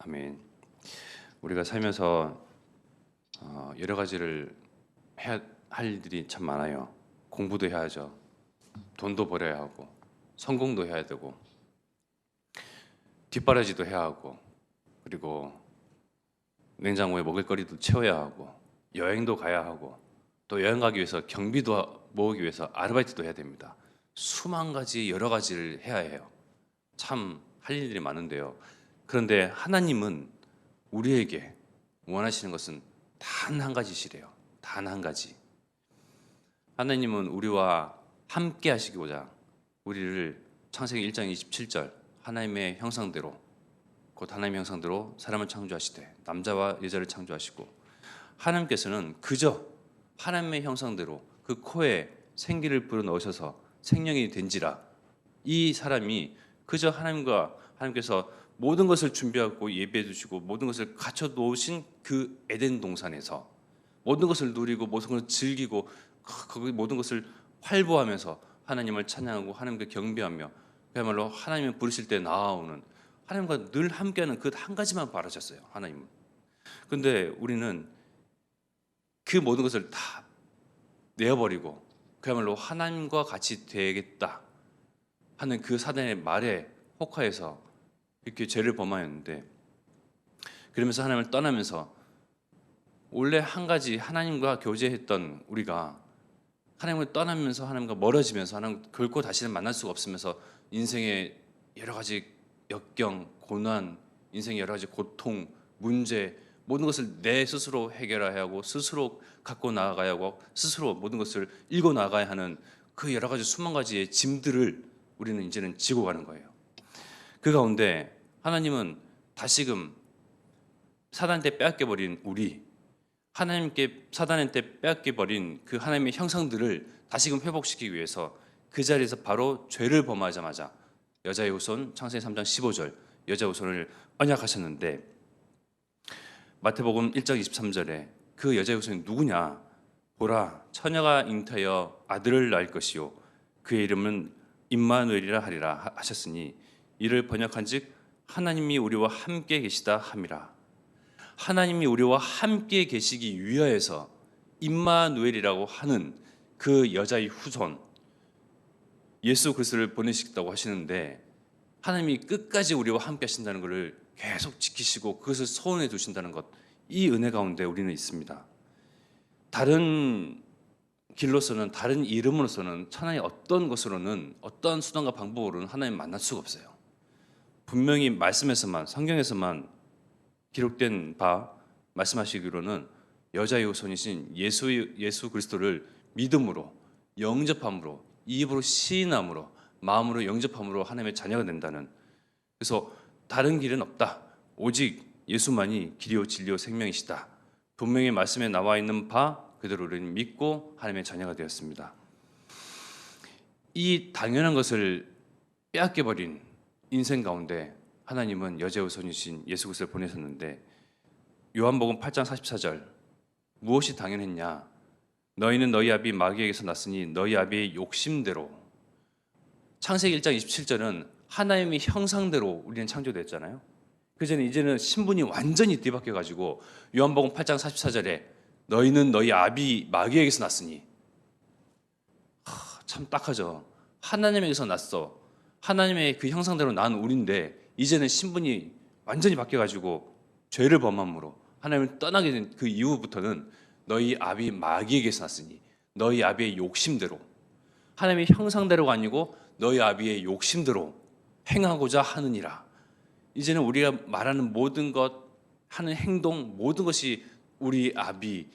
아멘. 우리가 살면서 여러 가지를 해야 할 일들이 참 많아요. 공부도 해야죠. 돈도 벌어야 하고, 성공도 해야 되고, 뒷바라지도 해야 하고, 그리고 냉장고에 먹을거리도 채워야 하고, 여행도 가야 하고, 또 여행 가기 위해서 경비도 모으기 위해서 아르바이트도 해야 됩니다. 수만 가지 여러 가지를 해야 해요. 참 할 일들이 많은데요. 그런데 하나님은 우리에게 원하시는 것은 단 한 가지시래요. 단 한 가지. 하나님은 우리와 함께 하시고자 우리를 창세기 1장 27절 하나님의 형상대로 곧 하나님의 형상대로 사람을 창조하시되 남자와 여자를 창조하시고 하나님께서는 그저 하나님의 형상대로 그 코에 생기를 불어넣으셔서 생명이 된지라 이 사람이 그저 하나님께서 모든 것을 준비하고 예비해 주시고 모든 것을 갖춰 놓으신 그 에덴 동산에서 모든 것을 누리고 모든 것을 즐기고 거기 모든 것을 활보하면서 하나님을 찬양하고 하나님께 경배하며 그야말로 하나님을 부르실 때 나아오는 하나님과 늘 함께하는 그 한 가지만 바라셨어요. 하나님은. 근데 우리는 그 모든 것을 다 내어버리고 그야말로 하나님과 같이 되겠다 하는 그 사단의 말에 혹하여서 이렇게 죄를 범하였는데 그러면서 하나님을 떠나면서 원래 한 가지 하나님과 교제했던 우리가 하나님을 떠나면서 하나님과 멀어지면서 하나님 결코 다시는 만날 수가 없으면서 인생의 여러 가지 역경, 고난, 인생의 여러 가지 고통, 문제 모든 것을 내 스스로 해결해야 하고 스스로 갖고 나아가야 하고 스스로 모든 것을 읽어 나가야 하는 그 여러 가지 수만 가지의 짐들을 우리는 이제는 지고 가는 거예요. 그 가운데 하나님은 다시금 사단한테 빼앗겨버린 우리 하나님께 사단한테 빼앗겨버린 그 하나님의 형상들을 다시금 회복시키기 위해서 그 자리에서 바로 죄를 범하자마자 여자의 후손 창세기 3장 15절 여자의 후손을 언약하셨는데 마태복음 1장 23절에 그 여자의 후손이 누구냐 보라 처녀가 잉태하여 아들을 낳을 것이요 그의 이름은 임마누엘이라 하리라 하셨으니 이를 번역한즉 하나님이 우리와 함께 계시다 함이라. 하나님이 우리와 함께 계시기 위하여서 임마누엘이라고 하는 그 여자의 후손 예수 그리스도를 보내시겠다고 하시는데 하나님이 끝까지 우리와 함께 하신다는 것을 계속 지키시고 그것을 소원해 두신다는 것, 이 은혜 가운데 우리는 있습니다. 다른 길로서는 다른 이름으로서는 천하의 어떤 것으로는 어떤 수단과 방법으로는 하나님 만날 수가 없어요. 분명히 말씀에서만 성경에서만 기록된 바 말씀하시기로는 여자의 후손이신 예수 그리스도를 믿음으로 영접함으로 입으로 시인함으로 마음으로 영접함으로 하나님의 자녀가 된다는 그래서 다른 길은 없다. 오직 예수만이 길이요 진리요 생명이시다. 분명히 말씀에 나와 있는 바 그대로 우리는 믿고 하나님의 자녀가 되었습니다. 이 당연한 것을 빼앗겨버린 인생 가운데 하나님은 여자의 후손이신 예수 그리스도를 보내셨는데 요한복음 8장 44절 무엇이 당연했냐 너희는 너희 아비 마귀에게서 났으니 너희 아비의 욕심대로 창세기 1장 27절은 하나님의 형상대로 우리는 창조됐잖아요. 그 전에 이제는 신분이 완전히 뒤바뀌어 가지고 요한복음 8장 44절에 너희는 너희 아비 마귀에게서 났으니 참 딱하죠. 하나님에게서 났어. 하나님의 그 형상대로 난 우리인데 이제는 신분이 완전히 바뀌어가지고 죄를 범함으로 하나님을 떠나게 된 그 이후부터는 너희 아비 마귀에게서 났으니 너희 아비의 욕심대로 하나님의 형상대로가 아니고 너희 아비의 욕심대로 행하고자 하느니라. 이제는 우리가 말하는 모든 것 하는 행동 모든 것이 우리 아비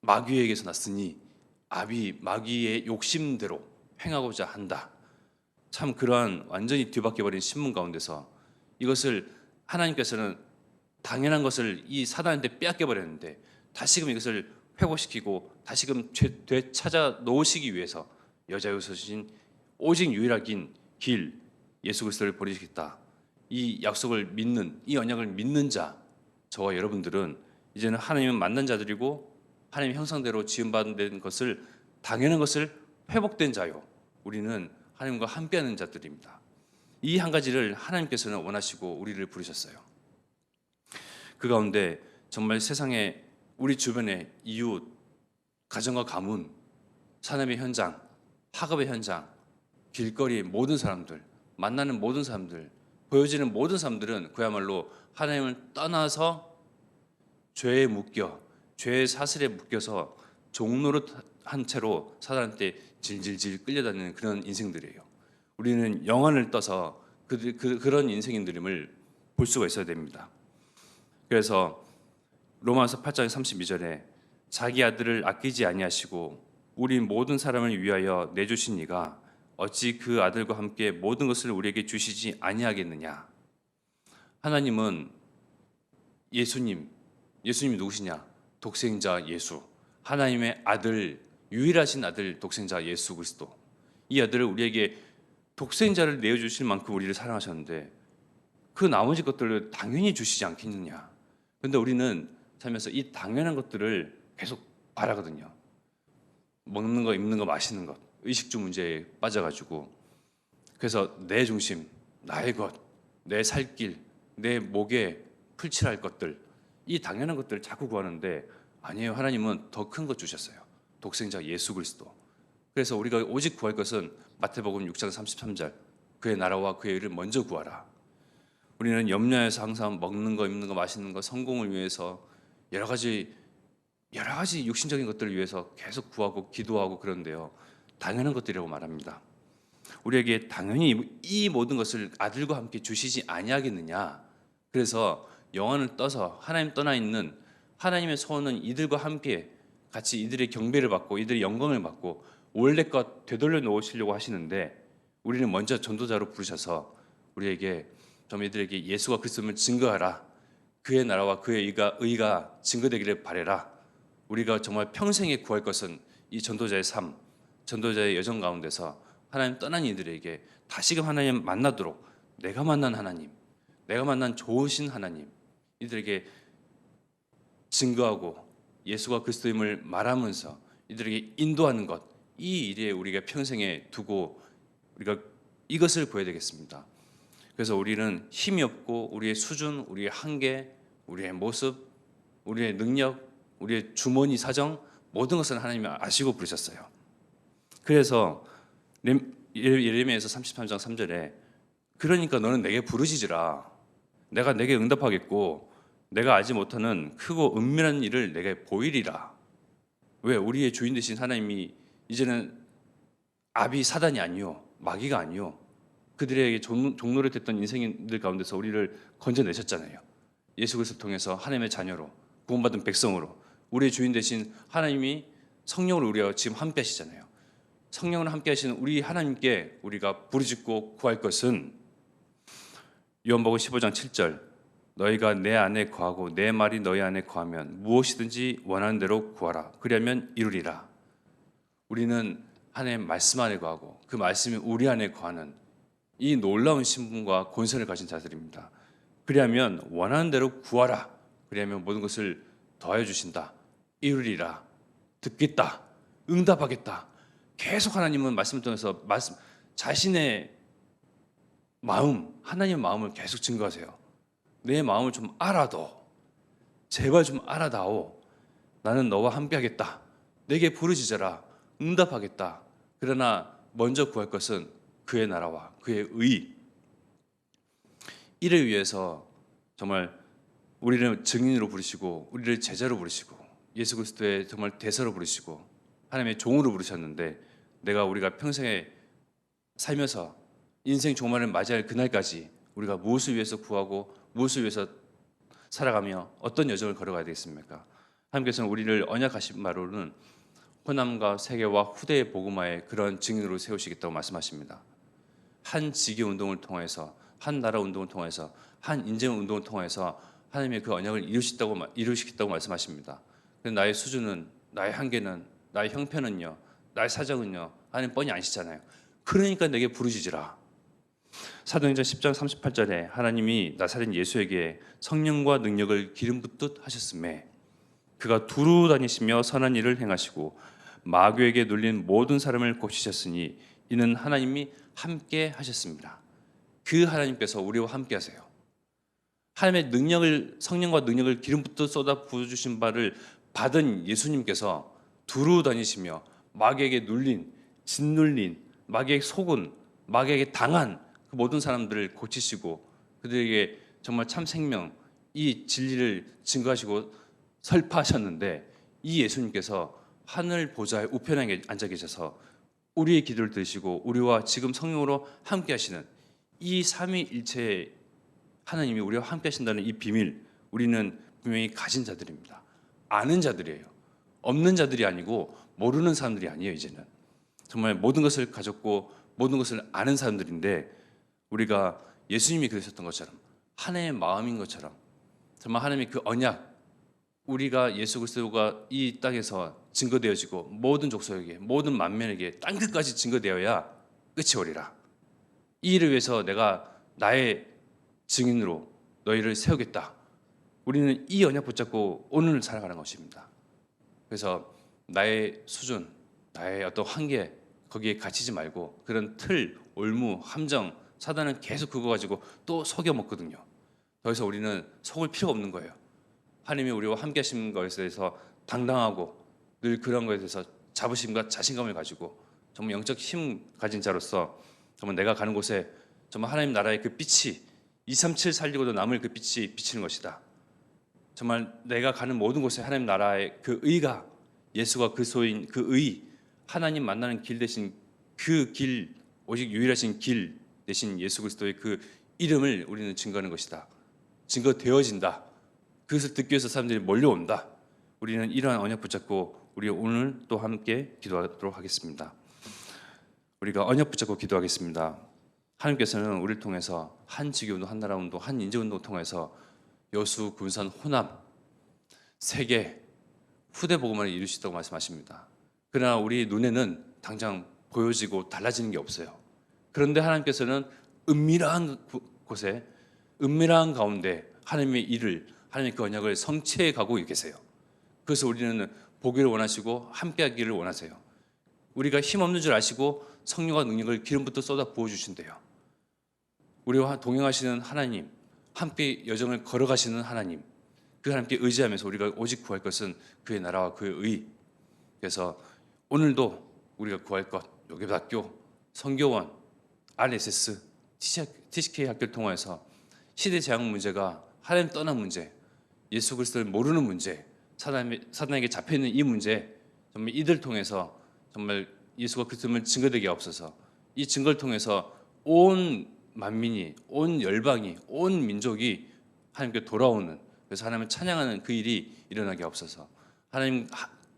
마귀에게서 났으니 아비 마귀의 욕심대로 행하고자 한다. 참 그러한 완전히 뒤바뀌어버린 신문 가운데서 이것을 하나님께서는 당연한 것을 이 사단한테 빼앗겨버렸는데 다시금 이것을 회복시키고 다시금 되찾아 놓으시기 위해서 여자의 후손이신 오직 유일하긴 길 예수 그리스도를 보내시겠다. 이 약속을 믿는 이 언약을 믿는 자 저와 여러분들은 이제는 하나님은 만난 자들이고 하나님의 형상대로 지음받은 것을 당연한 것을 회복된 자요. 우리는 하나님과 함께하는 자들입니다. 이 한 가지를 하나님께서는 원하시고 우리를 부르셨어요. 그 가운데 정말 세상에 우리 주변의 이웃, 가정과 가문, 산업의 현장, 학업의 현장, 길거리 모든 사람들, 만나는 모든 사람들, 보여지는 모든 사람들은 그야말로 하나님을 떠나서 죄에 묶여, 죄의 사슬에 묶여서 종로로 한 채로 사단한테 질질질 끌려다니는 그런 인생들이에요. 우리는 영안을 떠서 그런 인생들임을 볼 수가 있어야 됩니다. 그래서 로마서 8장 32절에 자기 아들을 아끼지 아니하시고 우리 모든 사람을 위하여 내주신 이가 어찌 그 아들과 함께 모든 것을 우리에게 주시지 아니하겠느냐. 하나님은 예수님이 누구시냐? 독생자 예수, 하나님의 아들, 유일하신 아들 독생자 예수 그리스도. 이 아들을 우리에게 독생자를 내어주실 만큼 우리를 사랑하셨는데 그 나머지 것들을 당연히 주시지 않겠느냐. 그런데 우리는 살면서 이 당연한 것들을 계속 바라거든요. 먹는 거, 입는 거, 마시는 것, 의식주 문제에 빠져가지고. 그래서 내 중심, 나의 것, 내 살 길, 내 목에 풀칠할 것들, 이 당연한 것들을 자꾸 구하는데 아니에요. 하나님은 더 큰 것 주셨어요. 독생자 예수 그리스도. 그래서 우리가 오직 구할 것은 마태복음 6장 33절, 그의 나라와 그의 의를 먼저 구하라. 우리는 염려해서 항상 먹는 거, 입는 거, 마시는 거, 성공을 위해서 여러 가지 육신적인 것들을 위해서 계속 구하고 기도하고 그런데요. 당연한 것들이라고 말합니다. 우리에게 당연히 이 모든 것을 아들과 함께 주시지 아니하겠느냐. 그래서 영안을 떠서 하나님 떠나 있는 하나님의 소원은 이들과 함께 같이 이들의 경배를 받고 이들의 영광을 받고 원래 것 되돌려 놓으시려고 하시는데 우리는 먼저 전도자로 부르셔서 우리에게 좀 이들에게 예수가 그리스도임을 증거하라. 그의 나라와 그의 의가 증거되기를 바라라. 우리가 정말 평생에 구할 것은 이 전도자의 삶, 전도자의 여정 가운데서 하나님 떠난 이들에게 다시금 하나님 만나도록 내가 만난 하나님, 내가 만난 좋으신 하나님, 이들에게 증거하고 예수가 그리스도임을 말하면서 이들에게 인도하는 것, 이 일에 우리가 평생에 두고 우리가 이것을 보여야 되겠습니다. 그래서 우리는 힘이 없고 우리의 수준, 우리의 한계, 우리의 모습, 우리의 능력, 우리의 주머니 사정 모든 것은 하나님이 아시고 부르셨어요. 그래서 예레미야에서 33장 3절에 그러니까 너는 내게 부르짖으라. 내가 내게 응답하겠고 내가 알지 못하는 크고 은밀한 일을 내게 보이리라. 왜? 우리의 주인 되신 하나님이 이제는 아비 사단이 아니요 마귀가 아니요 그들에게 종로를 됐던 인생들 가운데서 우리를 건져내셨잖아요. 예수 그리스도를 통해서 하나님의 자녀로 구원받은 백성으로 우리의 주인 되신 하나님이 성령으로 우리와 지금 함께 하시잖아요. 성령으로 함께 하시는 우리 하나님께 우리가 부르짖고 구할 것은 요한복음 15장 7절 너희가 내 안에 거하고 내 말이 너희 안에 거하면 무엇이든지 원하는 대로 구하라. 그리하면 이루리라. 우리는 하나님의 말씀 안에 거하고 그 말씀이 우리 안에 거하는 이 놀라운 신분과 권세를 가진 자들입니다. 그리하면 원하는 대로 구하라. 그리하면 모든 것을 더하여 주신다. 이루리라. 듣겠다. 응답하겠다. 계속 하나님은 말씀을 통해서 자신의 마음, 하나님의 마음을 계속 증거하세요. 내 마음을 좀 알아도 제발 좀 알아다오. 나는 너와 함께하겠다. 내게 부르짖어라. 응답하겠다. 그러나 먼저 구할 것은 그의 나라와 그의 의. 이를 위해서 정말 우리를 증인으로 부르시고 우리를 제자로 부르시고 예수 그리스도의 정말 대사로 부르시고 하나님의 종으로 부르셨는데 우리가 평생에 살면서 인생 종말을 맞이할 그날까지 우리가 무엇을 위해서 구하고 무엇을 위해서 살아가며 어떤 여정을 걸어가야 되겠습니까? 하나님께서는 우리를 언약하신 바로는 호남과 세계와 후대의 복음화의 그런 증인으로 세우시겠다고 말씀하십니다. 한 지기 운동을 통해서 한 나라 운동을 통해서 한 인생 운동을 통해서 하나님의 그 언약을 이루시겠다고 말씀하십니다. 근데 나의 수준은 나의 한계는 나의 형편은요 나의 사정은요 하나님 뻔히 아시잖아요. 그러니까 내게 부르짖으라. 사도행전 10장 38절에 하나님이 나사렛 예수에게 성령과 능력을 기름 붓듯 하셨음에 그가 두루 다니시며 선한 일을 행하시고 마귀에게 눌린 모든 사람을 고치셨으니 이는 하나님이 함께 하셨습니다. 그 하나님께서 우리와 함께 하세요. 하나님의 능력을, 성령과 능력을 기름부터 쏟아 부어주신 바를 받은 예수님께서 두루 다니시며 마귀에게 눌린, 짓눌린, 마귀에게 속은, 마귀에게 당한 그 모든 사람들을 고치시고 그들에게 정말 참 생명, 이 진리를 증거하시고 설파하셨는데, 이 예수님께서 하늘 보좌의 우편에 앉아 계셔서 우리의 기도를 들으시고 우리와 지금 성령으로 함께 하시는 이 삼위일체의 하나님이 우리와 함께 하신다는 이 비밀, 우리는 분명히 가진 자들입니다. 아는 자들이에요. 없는 자들이 아니고 모르는 사람들이 아니에요. 이제는 정말 모든 것을 가졌고 모든 것을 아는 사람들인데, 우리가 예수님이 그러셨던 것처럼 하나님의 마음인 것처럼 정말 하나님의 그 언약, 우리가 예수 그리스도가 이 땅에서 증거되어지고 모든 족속에게, 모든 만민에게 땅끝까지 증거되어야 끝이 오리라. 이 일을 위해서 내가 나의 증인으로 너희를 세우겠다. 우리는 이 언약 붙잡고 오늘을 살아가는 것입니다. 그래서 나의 수준, 나의 어떤 한계, 거기에 갇히지 말고 그런 틀, 올무, 함정, 사단은 계속 그거 가지고 또 속여 먹거든요. 더 이상 우리는 속을 필요가 없는 거예요. 하나님이 우리와 함께 하신 것에 대해서 당당하고 늘 그런 것에 대해서 자부심과 자신감을 가지고 정말 영적 힘 가진 자로서 정말 내가 가는 곳에 정말 하나님 나라의 그 빛이 237 살리고도 남을 그 빛이 비치는 것이다. 정말 내가 가는 모든 곳에 하나님 나라의 그 의가, 예수가 그리스도인 그 의, 하나님 만나는 길 대신 그 길, 오직 유일하신 길 대신 예수 그리스도의 그 이름을 우리는 증거하는 것이다. 증거되어진다. 그것을 듣기 위해서 사람들이 몰려온다. 우리는 이러한 언약 붙잡고 우리 오늘 또 함께 기도하도록 하겠습니다. 우리가 언약 붙잡고 기도하겠습니다. 하나님께서는 우리를 통해서 한 지교운동, 한 나라 운동, 한 인재운동을 통해서 여수, 군산, 호남, 세계, 후대 복음을 이루시다고 말씀하십니다. 그러나 우리 눈에는 당장 보여지고 달라지는 게 없어요. 그런데 하나님께서는 은밀한 곳에, 은밀한 가운데 하나님의 일을, 하나님의 그 언약을 성취해 가고 계세요. 그래서 우리는 보기를 원하시고 함께하기를 원하세요. 우리가 힘없는 줄 아시고 성령과 능력을 기름부터 쏟아 부어주신대요. 우리와 동행하시는 하나님, 함께 여정을 걸어가시는 하나님, 그 하나님께 의지하면서 우리가 오직 구할 것은 그의 나라와 그의 의. 그래서 오늘도 우리가 구할 것, 요괴학교, 성교원, RSS, TCK 학교를 통해서 시대 재앙 문제가 하나님 떠난 문제, 예수 그리스도를 모르는 문제, 사단에게 잡혀있는 이 문제, 정말 이들 통해서 정말 예수가 그리스도를 증거되게 하옵소서. 이 증거를 통해서 온 만민이, 온 열방이, 온 민족이 하나님께 돌아오는, 그래서 하나님을 찬양하는 그 일이 일어나게 하옵소서. 하나님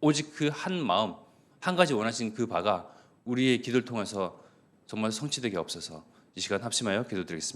오직 그 한 마음, 한 가지 원하신 그 바가 우리의 기도를 통해서 정말 성취되게 하옵소서. 이 시간 합심하여 기도드리겠습니다.